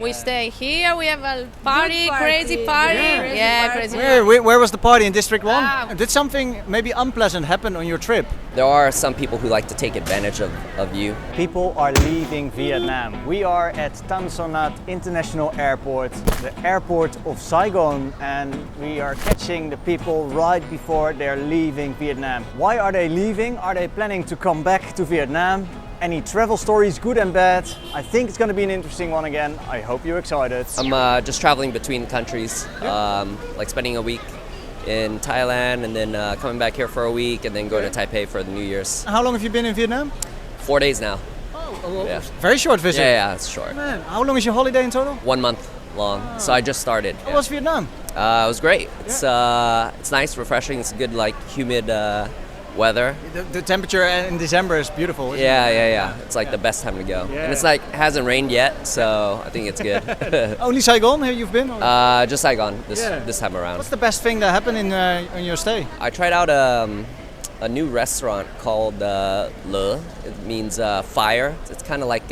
We stay here, we have a party, crazy party. Yeah, crazy Where was the party in District 1? Ah. Did something maybe unpleasant happen on your trip? There are some people who like to take advantage of you. People are leaving Vietnam. We are at Tan Son Nhat International Airport, the airport of Saigon, and we are catching the people right before they're leaving Vietnam. Why are they leaving? Are they planning to come back to Vietnam? Any travel stories, good and bad? I think it's going to be an interesting one again. I hope you're excited. I'm just traveling between countries, like spending a week in Thailand and then coming back here for a week and then going to Taipei for the New Year's. How long have you been in Vietnam? 4 days now. Yeah. Very short visit. Yeah, it's short. Man, how long is your holiday in total? 1 month long. So I just started. How was Vietnam? It was great. It's nice, refreshing. It's good, like humid weather. The temperature in December is beautiful. Isn't it? Yeah. It's like the best time to go. Yeah. And it's like hasn't rained yet, so I think it's good. Only Saigon here you've been? Or? Just Saigon this time around. What's the best thing that happened in your stay? I tried out a new restaurant called Le. It means fire. It's kind of like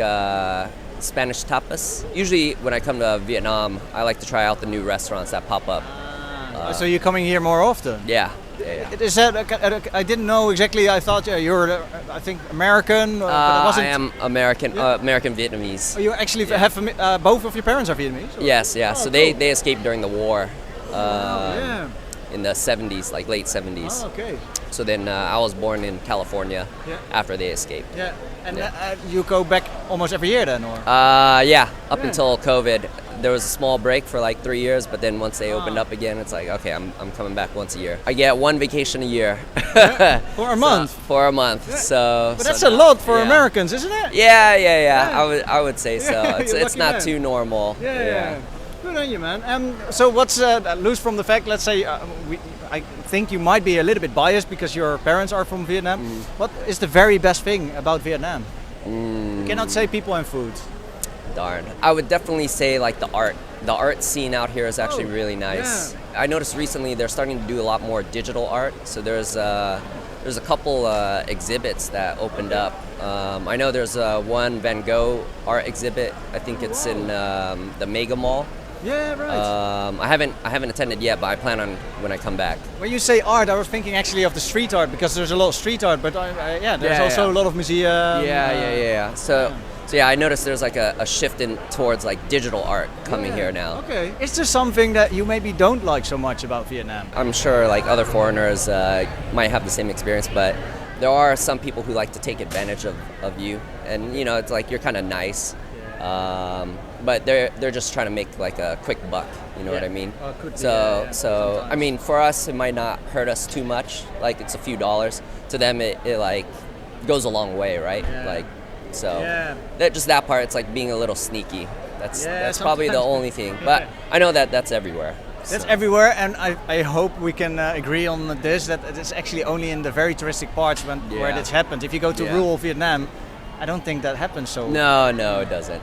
Spanish tapas. Usually when I come to Vietnam, I like to try out the new restaurants that pop up. So you're coming here more often? Yeah. Is that? I didn't know exactly. I thought you're, I think, American. But it wasn't. I am American, American Vietnamese. Oh, you actually have both of your parents are Vietnamese? Or? Yes, yeah. Oh, so cool. they escaped during the war in the 70s, like late 70s. Oh, okay. So then I was born in California after they escaped. Yeah. And you go back almost every year then, or? Up until COVID. There was a small break for like 3 years, but then once they opened up again, it's like, okay, I'm coming back once a year. I get one vacation a year. For a month? For a month, so... But that's a lot for Americans, isn't it? Yeah. I would say so. It's not man. too normal. Yeah. Good on you, man. So what's loose from the fact, let's say, I think you might be a little bit biased because your parents are from Vietnam. What is the very best thing about Vietnam? You cannot say people and food. Darn. I would definitely say like the art. The art scene out here is actually really nice. Yeah. I noticed recently they're starting to do a lot more digital art. So there's a couple exhibits that opened up. I know there's one Van Gogh art exhibit. I think it's in the Mega Mall. Yeah, right. I haven't attended yet, but I plan on when I come back. When you say art, I was thinking actually of the street art because there's a lot of street art, but there's also a lot of museums. Yeah. So I noticed there's like a shift towards like digital art coming here now. Okay. Is there something that you maybe don't like so much about Vietnam? I'm sure like other foreigners might have the same experience, but there are some people who like to take advantage of you, and you know it's like you're kind of nice, but they're just trying to make like a quick buck. You know what I mean? So I mean for us it might not hurt us too much. Like it's a few dollars. To them it like goes a long way, right? Like. So that part, it's like being a little sneaky. That's probably the only thing. But I know that's everywhere. That's everywhere, and I hope we can agree on this, that it's actually only in the very touristic parts where this happens. If you go to rural Vietnam, I don't think that happens so. No, it doesn't.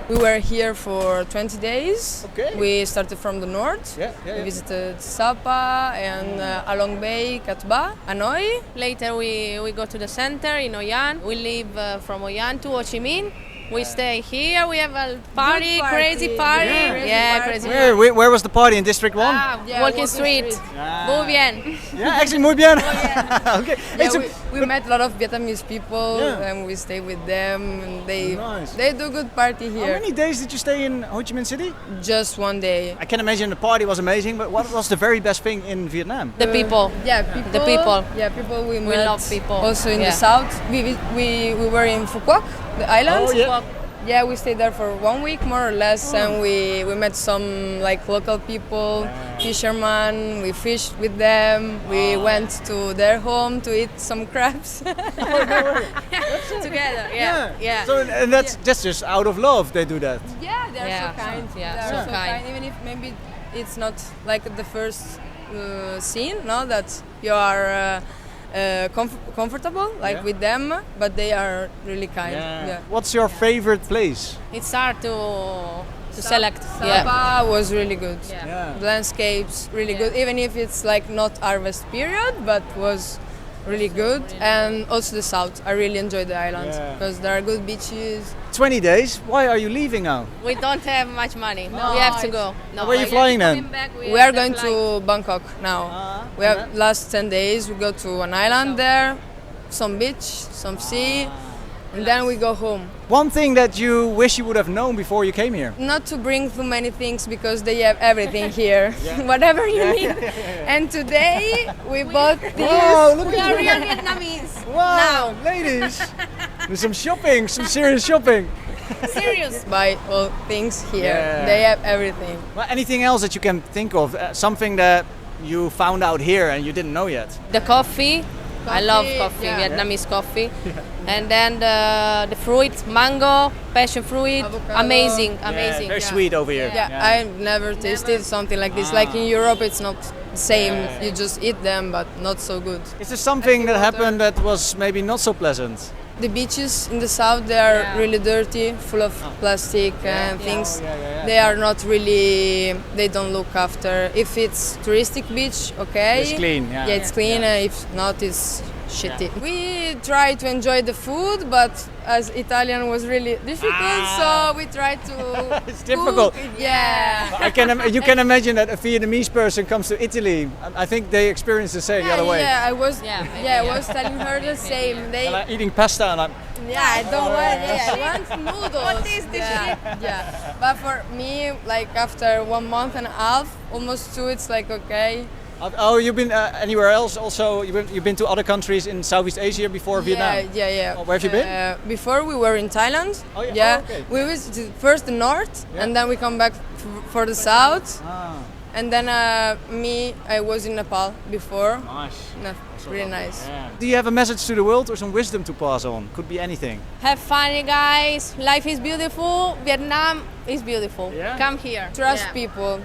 We were here for 20 days. Okay. We started from the north. We visited Sapa and Along Bay, Cat Ba, Hanoi. Later we go to the center in Hoi An. We leave from Hoi An to Ho Chi Minh. We stay here, we have a party, crazy party. Crazy party. Where was the party in District 1? Walking Street. Muy bien. Yeah, actually muy bien. Okay. We met a lot of Vietnamese people and we stay with them and they do good party here. How many days did you stay in Ho Chi Minh City? Just 1 day. I can imagine the party was amazing, but what was the very best thing in Vietnam? The people. The people. Yeah, people we met. We love people. Also in the south. We were in Phu Quoc, the island. Yeah, we stayed there for 1 week more or less, and we met some like local people, fishermen. We fished with them. We went to their home to eat some crabs. Together. Yeah. So and that's just out of love they do that. Yeah, they're so kind. They're so kind. Even if maybe it's not like the first scene, no, that you are. Comfortable with them, but they are really kind. What's your favorite place? It's hard to select. Sapa was really good. The landscapes really good, even if it's like not harvest period, but was really good, and also the south. I really enjoy the islands because there are good beaches. 20 days. Why are you leaving now? We don't have much money. We have to go. No. Where are you flying then? We are going to Bangkok now. We have last 10 days. We go to an island there, some beach, some sea, and then we go home. One thing that you wish you would have known before you came here? Not to bring too many things because they have everything here, whatever you need. And today we bought these. Wow, look We at are you. real Vietnamese. Wow, ladies. There's some shopping, some serious shopping. Serious. Buy all things here. Yeah. They have everything. Well, anything else that you can think of? Something that you found out here and you didn't know yet? The coffee. I love Coffee, coffee, yeah. Vietnamese coffee. And then the fruit, mango, passion fruit, Avocado. amazing. Very sweet over here. Yeah, I've never tasted something like this. Like in Europe, it's not the same. You just eat them, but not so good. Is there something that water. happened that was maybe not so pleasant? The beaches in the south, they are really dirty, full of plastic and things. They are not really, they don't look after. If it's touristic beach, okay. It's clean, yeah. Yeah, it's clean. If not, it's shitty. We try to enjoy the food, but as Italian was really difficult, so we try to It's difficult. cook. Yeah. You can imagine that a Vietnamese person comes to Italy. I think they experience the same the other way. Yeah, I was. Yeah, maybe, I was telling her the same. They. And I'm eating pasta and I'm... Yeah, I don't want. Yeah, I want noodles. What is this shit? Yeah, but for me, like after 1 month and a half, almost 2, it's like okay. Oh, you've been anywhere else also? You've been to other countries in Southeast Asia before Vietnam? Yeah. Oh, where have you been? Before we were in Thailand. Oh, yeah. Oh, okay. We visited first the north, and then we come back for the south. And then I was in Nepal before. Nice. Really nice. Yeah. Do you have a message to the world or some wisdom to pass on? Could be anything. Have fun, you guys. Life is beautiful. Vietnam is beautiful. Yeah. Come here. Trust people.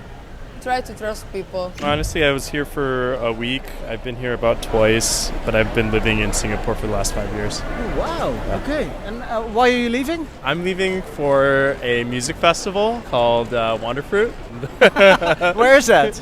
Try to trust people. Honestly, I was here for a week. I've been here about twice, but I've been living in Singapore for the last 5 years. Oh, wow. Okay. And why are you leaving? I'm leaving for a music festival called Wanderfruit. Where is that?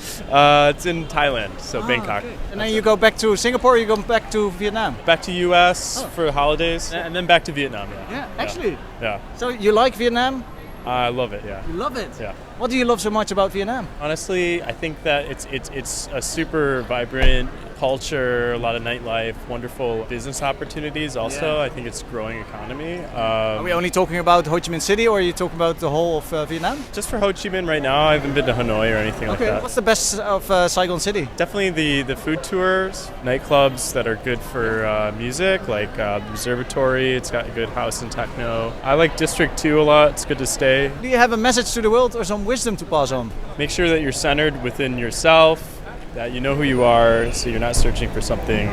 It's in Thailand, so Bangkok. Okay. And then you go back to Singapore or you go back to Vietnam? Back to US for the holidays, and then back to Vietnam. Yeah, actually. Yeah. So you like Vietnam? I love it, yeah. You love it? Yeah. What do you love so much about Vietnam? Honestly, I think that it's a super vibrant culture, a lot of nightlife, wonderful business opportunities also. Yeah. I think it's a growing economy. Are we only talking about Ho Chi Minh City or are you talking about the whole of Vietnam? Just for Ho Chi Minh right now, I haven't been to Hanoi or anything like that. What's the best of Saigon City? Definitely the food tours, nightclubs that are good for music, like the Observatory. It's got a good house and techno. I like District 2 a lot. It's good to stay. Do you have a message to the world or some wisdom to pass on? Make sure that you're centered within yourself, that you know who you are, so you're not searching for something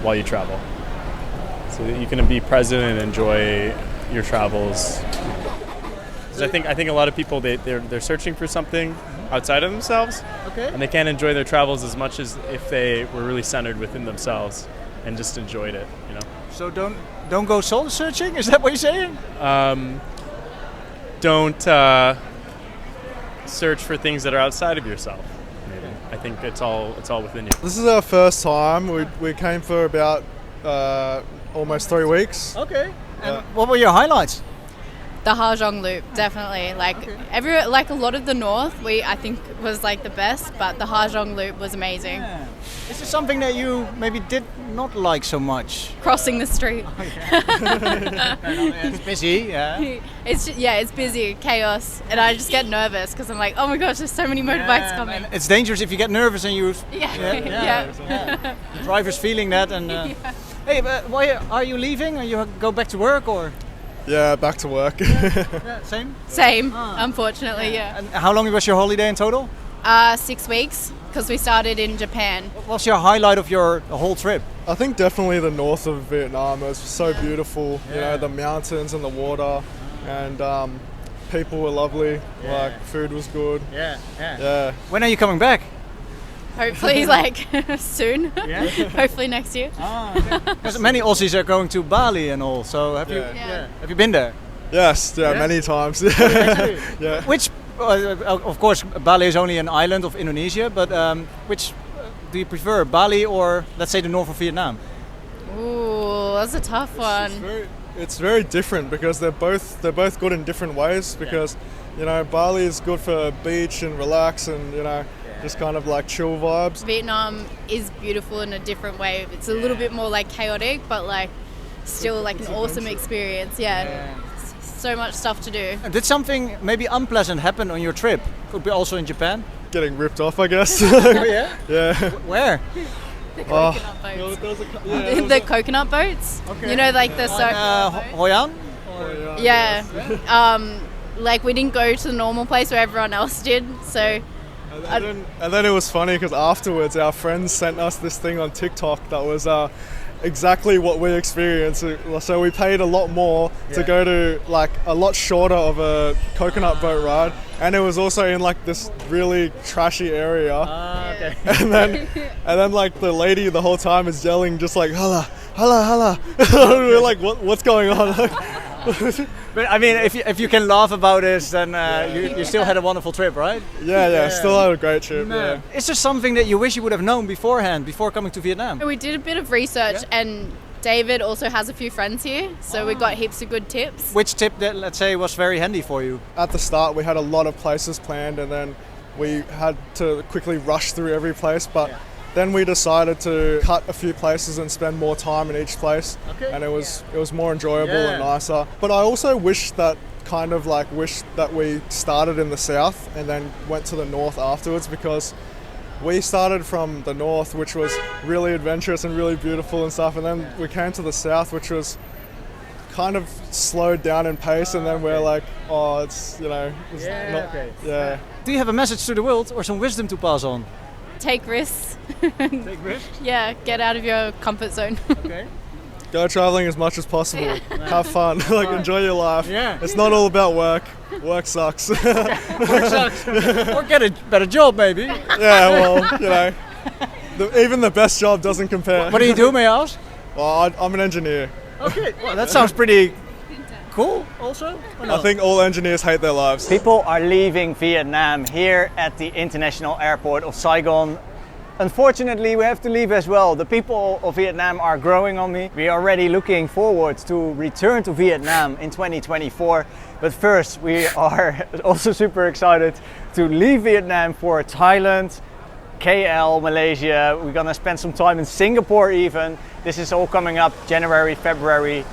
while you travel. So that you can be present and enjoy your travels. 'Cause I think a lot of people they're searching for something outside of themselves, and they can't enjoy their travels as much as if they were really centered within themselves and just enjoyed it. You know. So don't go soul searching. Is that what you're saying? Don't search for things that are outside of yourself. Maybe. I think it's all within you. This is our first time. We came for about almost 3 weeks. Okay. And what were your highlights? The Ha Giang Loop, definitely. Like a lot of the north, I think was like the best, but the Ha Giang Loop was amazing. Yeah. Is there something that you maybe did not like so much? Crossing the street. It's busy, yeah. It's busy, chaos, and I just get nervous because I'm like, oh my gosh, there's so many motorbikes coming. And it's dangerous if you get nervous and you. Yeah. The driver's feeling that and. Hey, but why are you leaving? Are you go back to work or? Yeah, back to work. Same. Same, unfortunately, yeah. And how long was your holiday in total? 6 weeks because we started in Japan. What was your highlight of your whole trip? I think definitely the north of Vietnam. It was so beautiful. You know, the mountains and the water, and people were lovely. Like food was good. Yeah. When are you coming back? Hopefully, soon. Yeah. Hopefully next year. Because many Aussies are going to Bali and all. So have you been there? Yes, many times. Yeah. Which, of course, Bali is only an island of Indonesia. But which do you prefer, Bali or let's say the north of Vietnam? Ooh, that's a tough one. It's very different because they're both good in different ways. Because you know, Bali is good for beach and relax and, you know, just kind of like chill vibes. Vietnam is beautiful in a different way. It's a little bit more like chaotic, but like still like an awesome experience. Yeah. So much stuff to do. Did something maybe unpleasant happen on your trip? Could be also in Japan? Getting ripped off, I guess. Oh yeah? Yeah. Where? The coconut boats. The coconut boats. Okay. You know, like the Hoi An? Yeah. Like we didn't go to the normal place where everyone else did, so. And then it was funny because afterwards our friends sent us this thing on TikTok that was exactly what we experienced. So we paid a lot more to go to like a lot shorter of a coconut boat ride, and it was also in like this really trashy area. Okay. And then like the lady the whole time is yelling just like holla, holla, holla. We're like, what's going on? But I mean, if you can laugh about this, then you still had a wonderful trip, right? Yeah, still had a great trip. Yeah. Is there something that you wish you would have known beforehand, before coming to Vietnam? We did a bit of research, and David also has a few friends here, so we got heaps of good tips. Which tip that, let's say, was very handy for you? At the start, we had a lot of places planned, and then we had to quickly rush through every place, but then we decided to cut a few places and spend more time in each place, and it was more enjoyable and nicer. But I also wish that we started in the south and then went to the north afterwards, because we started from the north, which was really adventurous and really beautiful and stuff, and then we came to the south, which was kind of slowed down in pace, and then we're like, oh, it's, you know, it's not. Do you have a message to the world or some wisdom to pass on? Take risks. Take risks? Yeah, get out of your comfort zone. Okay. Go traveling as much as possible. Have fun. Like, enjoy your life. Yeah. It's not all about work. Work sucks. Work sucks. Or get a better job, maybe. Yeah, well, you know, even the best job doesn't compare. What do you do, may I ask? Well, I'm an engineer. Okay, well, that sounds pretty cool also. I think all engineers hate their lives. People are leaving Vietnam here at the international airport of Saigon. Unfortunately, we have to leave as well. The people of Vietnam are growing on me. We are already looking forward to return to Vietnam in 2024. But first, we are also super excited to leave Vietnam for Thailand, KL, Malaysia. We're gonna spend some time in Singapore even. This is all coming up January, February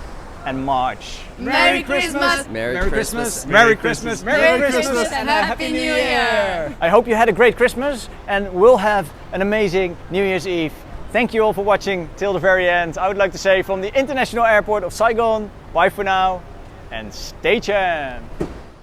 and March. Merry Christmas! Merry Christmas! Merry Christmas! Merry Christmas and Happy New Year! I hope you had a great Christmas, and we'll have an amazing New Year's Eve. Thank you all for watching till the very end. I would like to say from the International Airport of Saigon, bye for now and stay tuned!